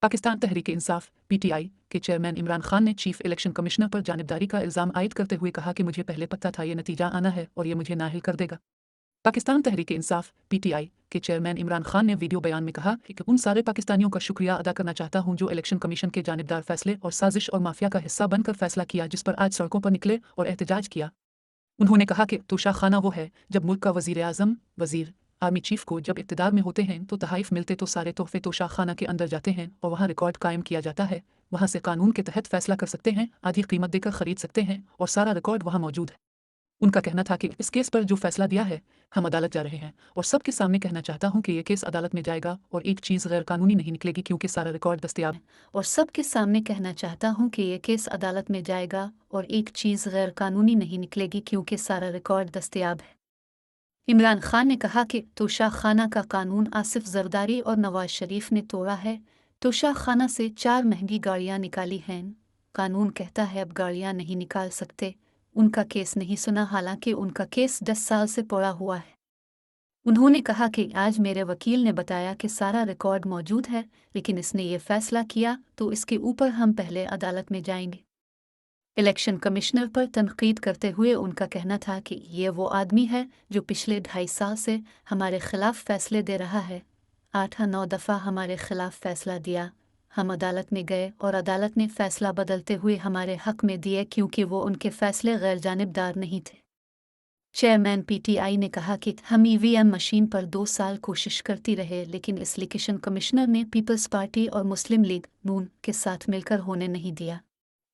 Pakistan Tehreek Insaf (PTI) के chairman Imran Khan ने chief election commissioner पर जानिबदारी का इल्ज़ाम आयद करते हुए कहा कि मुझे पहले पता था ये नतीजा आना है और ये मुझे नाअहल कर देगा। पाकिस्तान तहरीक इंसाफ (पीटीआई) के चेयरमैन इमरान खान ने वीडियो बयान में कहा कि उन सारे पाकिस्तानियों का शुक्रिया अदा करना चाहता हूं जो इलेक्शन कमीशन के जानिबदार फैसले और साजिश और माफिया का हिस्सा बनकर फैसला किया जिस पर आज सड़कों पर निकले और एहतजाज किया। उन्होंने कहा कि तोशा खाना वो है जब मुल्क का वजीर आज़म, वजीर आर्मी चीफ को जब इक़्तिदार में होते हैं तो तहाइफ मिलते तो सारे तोहफे तोशा खाना के अंदर जाते हैं और वहाँ रिकॉर्ड कायम किया जाता है, वहाँ से कानून के तहत फैसला कर सकते हैं, आधी कीमत देकर खरीद सकते हैं और सारा रिकॉर्ड वहाँ मौजूद है। उनका कहना था कि इस केस पर जो फैसला दिया है हम अदालत जा रहे हैं और सबके सामने कहना चाहता हूं कि ये केस अदालत में जाएगा और एक चीज़ गैर कानूनी नहीं निकलेगी क्योंकि सारा रिकॉर्ड दस्तयाब है और सबके सामने कहना चाहता हूं कि ये केस अदालत में जाएगा और एक चीज़ गैर कानूनी नहीं निकलेगी क्योंकि सारा रिकॉर्ड दस्तयाब है। इमरान खान ने कहा कि तोशा खाना का कानून आसिफ जरदारी और नवाज शरीफ ने तोड़ा है। तोशा खाना से 4 महंगी गाड़ियां निकाली हैं। कानून कहता है अब गाड़ियां नहीं निकाल सकते। उनका केस नहीं सुना, हालांकि उनका केस 10 साल से पड़ा हुआ है। उन्होंने कहा कि आज मेरे वकील ने बताया कि सारा रिकॉर्ड मौजूद है, लेकिन इसने ये फैसला किया तो इसके ऊपर हम पहले अदालत में जाएंगे। इलेक्शन कमिश्नर पर तनकीद करते हुए उनका कहना था कि ये वो आदमी है जो पिछले 2.5 साल से हमारे खिलाफ फैसले दे रहा है। 8-9 दफ़ा हमारे खिलाफ फैसला दिया, हम अदालत में गए और अदालत ने फैसला बदलते हुए हमारे हक में दिए क्योंकि वो उनके फैसले गैर जानिबदार नहीं थे। चेयरमैन पीटीआई ने कहा कि हम ईवीएम मशीन पर 2 साल कोशिश करती रहे, लेकिन इस इलेक्शन कमिश्नर ने पीपल्स पार्टी और मुस्लिम लीग नून के साथ मिलकर होने नहीं दिया।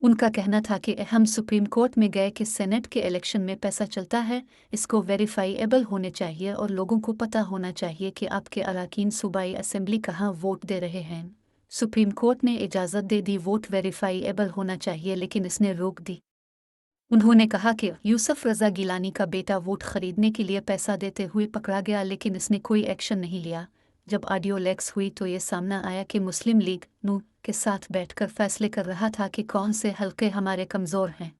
उनका कहना था कि हम सुप्रीम कोर्ट में गए कि सेनेट के इलेक्शन में पैसा चलता है, इसको वेरीफाइएबल होने चाहिए और लोगों को पता होना चाहिए कि आपके अरकान सूबाई असेंबली कहाँ वोट दे रहे हैं। सुप्रीम कोर्ट ने इजाज़त दे दी, वोट वेरीफाइएबल होना चाहिए, लेकिन इसने रोक दी। उन्होंने कहा कि यूसुफ रज़ा गिलानी का बेटा वोट खरीदने के लिए पैसा देते हुए पकड़ा गया, लेकिन इसने कोई एक्शन नहीं लिया। जब ऑडियो लेक्स हुई तो ये सामना आया कि मुस्लिम लीग नून के साथ बैठकर फैसले कर रहा था कि कौन से हलके हमारे कमज़ोर हैं।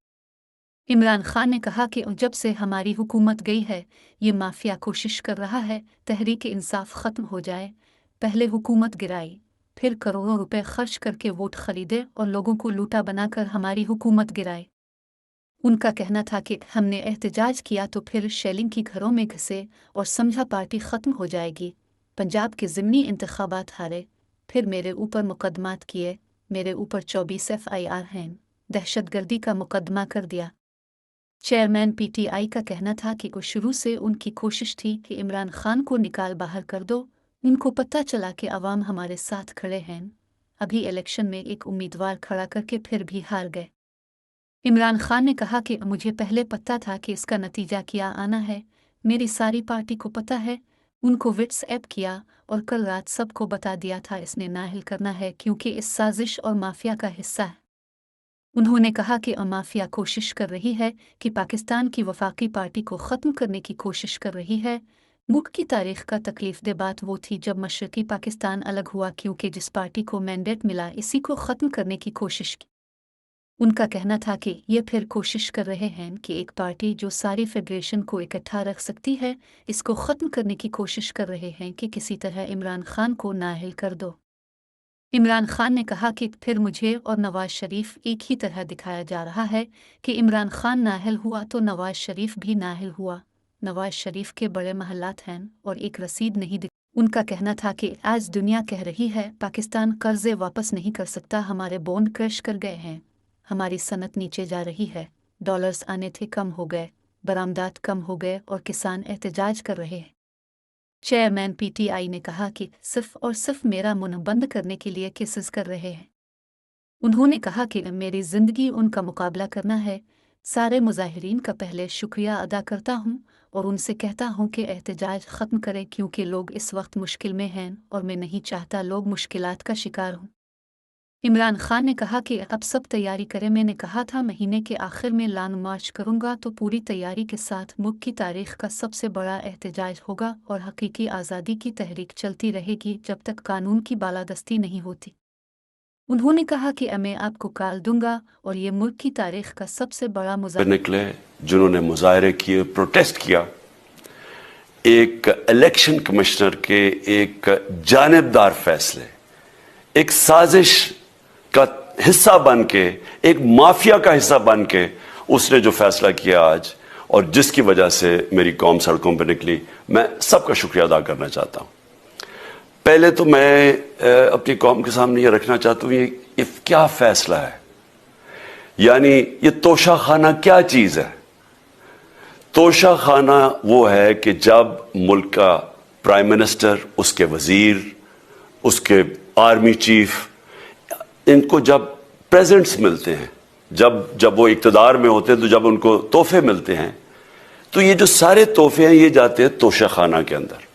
इमरान खान ने कहा कि जब से हमारी हुकूमत गई है ये माफिया कोशिश कर रहा है तहरीक इंसाफ ख़त्म हो जाए। पहले हुकूमत गिराई, फिर करोड़ों रुपए खर्च करके वोट खरीदे और लोगों को लूटा बनाकर हमारी हुकूमत गिराए। उनका कहना था कि हमने एहतजाज किया तो फिर शेलिंग की घरों में घुसे और समझा पार्टी ख़त्म हो जाएगी। पंजाब के ज़िमनी इंतखाबात हारे, फिर मेरे ऊपर मुकदमात किए, मेरे ऊपर 24 FIR हैं, दहशतगर्दी का मुकदमा कर दिया। चेयरमैन पीटीआई का कहना था कि शुरू से उनकी कोशिश थी कि इमरान खान को निकाल बाहर कर दो। उनको पता चला कि अवाम हमारे साथ खड़े हैं। अभी इलेक्शन में एक उम्मीदवार खड़ा करके फिर भी हार गए। इमरान खान ने कहा कि मुझे पहले पता था कि इसका नतीजा क्या आना है, मेरी सारी पार्टी को पता है, उनको व्हाट्सएप किया और कल रात सबको बता दिया था इसने नाअहल करना है क्योंकि इस साजिश और माफिया का हिस्सा है। उन्होंने कहा कि माफिया कोशिश कर रही है कि पाकिस्तान की वफाकी पार्टी को ख़त्म करने की कोशिश कर रही है। मुल्क की तारीख का तकलीफ दे बात वो थी जब मशरकी पाकिस्तान अलग हुआ, क्योंकि जिस पार्टी को मैंडेट मिला इसी को ख़त्म करने की कोशिश की। उनका कहना था कि ये फिर कोशिश कर रहे हैं कि एक पार्टी जो सारी फेडरेशन को इकट्ठा रख सकती है इसको ख़त्म करने की कोशिश कर रहे हैं कि किसी तरह इमरान खान को नाअहल कर दो। इमरान खान ने कहा कि फिर मुझे और नवाज शरीफ एक ही तरह दिखाया जा रहा है कि इमरान खान नाअहल हुआ तो नवाज शरीफ भी नाअहल हुआ। नवाज शरीफ के बड़े महलात हैं और एक रसीद नहीं दिख। उनका कहना था कि आज दुनिया कह रही है पाकिस्तान कर्जे वापस नहीं कर सकता, हमारे बॉन्ड क्रश कर गए हैं, हमारी सनत नीचे जा रही है, डॉलर्स आने थे कम हो गए, बरामदात कम हो गए और किसान एहतजाज कर रहे हैं। चेयरमैन पीटीआई ने कहा कि सिर्फ और सिर्फ मेरा मुंह बंद करने के लिए केसेस कर रहे हैं। उन्होंने कहा कि मेरी ज़िंदगी उनका मुकाबला करना है। सारे मुजाहिरीन का पहले शुक्रिया अदा करता हूं और उनसे कहता हूं कि एहतजाज ख़त्म करें क्योंकि लोग इस वक्त मुश्किल में हैं और मैं नहीं चाहता लोग मुश्किलात का शिकार हों। इमरान खान ने कहा कि अब सब तैयारी करें, मैंने कहा था महीने के आखिर में लॉन्ग मार्च करूंगा तो पूरी तैयारी के साथ मुल्क की तारीख का सबसे बड़ा एहतजाज होगा और हकीकी आज़ादी की तहरीक चलती रहेगी जब तक कानून की बालादस्ती नहीं होती। उन्होंने कहा कि मैं आपको कॉल दूंगा और ये मुल्क की तारीख का सबसे बड़ा मुजाहिरा निकले जिन्होंने मुजाहरे किए, प्रोटेस्ट किया, एक इलेक्शन कमिश्नर के एक जानिबदार फैसले, ایک سازش کا حصہ بن کے، ایک مافیا کا حصہ بن کے اس نے جو فیصلہ کیا آج، اور جس کی وجہ سے میری قوم سڑکوں پہ نکلی، میں سب کا شکریہ ادا کرنا چاہتا ہوں۔ پہلے تو میں اپنی قوم کے سامنے یہ رکھنا چاہتا ہوں، یہ کیا فیصلہ ہے، یعنی یہ توشہ خانہ کیا چیز ہے؟ توشہ خانہ وہ ہے کہ جب ملک کا پرائم منسٹر، اس کے وزیر، اس کے آرمی چیف، ان کو جب پریزنٹس ملتے ہیں، جب وہ اقتدار میں ہوتے ہیں، تو جب ان کو تحفے ملتے ہیں، تو یہ جو سارے تحفے ہیں یہ جاتے ہیں توشہ خانہ کے اندر۔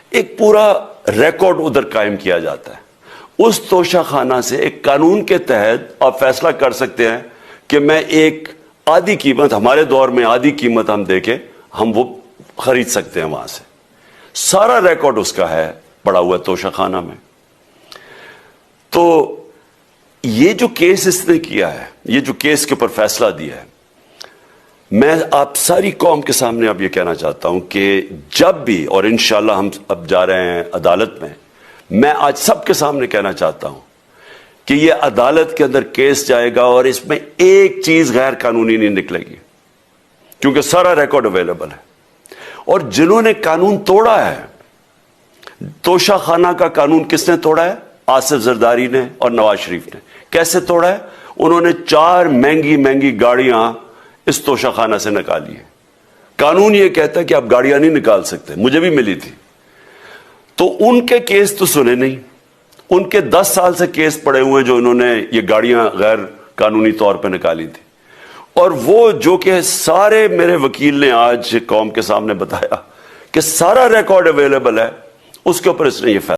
ایک پورا ریکارڈ ادھر قائم کیا جاتا ہے۔ اس توشہ خانہ سے ایک قانون کے تحت آپ فیصلہ کر سکتے ہیں کہ میں ایک آدھی قیمت، ہمارے دور میں آدھی قیمت ہم دے کے ہم وہ خرید سکتے ہیں وہاں سے۔ سارا ریکارڈ اس کا ہے پڑا ہوا ہے توشہ خانہ میں۔ تو یہ جو کیس اس نے کیا ہے، یہ جو کیس کے اوپر فیصلہ دیا ہے، میں آپ ساری قوم کے سامنے اب یہ کہنا چاہتا ہوں کہ جب بھی، اور انشاءاللہ ہم اب جا رہے ہیں عدالت میں آج سب کے سامنے کہنا چاہتا ہوں کہ یہ عدالت کے اندر کیس جائے گا اور اس میں ایک چیز غیر قانونی نہیں نکلے گی، کیونکہ سارا ریکارڈ اویلیبل ہے۔ اور جنہوں نے قانون توڑا ہے، توشہ خانہ کا قانون کس نے توڑا ہے؟ آصف زرداری نے اور نواز شریف نے۔ کیسے توڑا ہے؟ انہوں نے 4 مہنگی گاڑیاں اس توشہ خانہ سے نکالی ہیں۔ قانون یہ کہتا ہے کہ آپ گاڑیاں نہیں نکال سکتے، مجھے بھی ملی تھی۔ تو ان کے کیس تو سنے نہیں، ان کے 10 سال سے کیس پڑے ہوئے جو انہوں نے یہ گاڑیاں غیر قانونی طور پہ نکالی تھی۔ اور وہ جو کہ سارے میرے وکیل نے آج قوم کے سامنے بتایا کہ سارا ریکارڈ اویلیبل ہے، اس کے اوپر اس نے یہ فیصلہ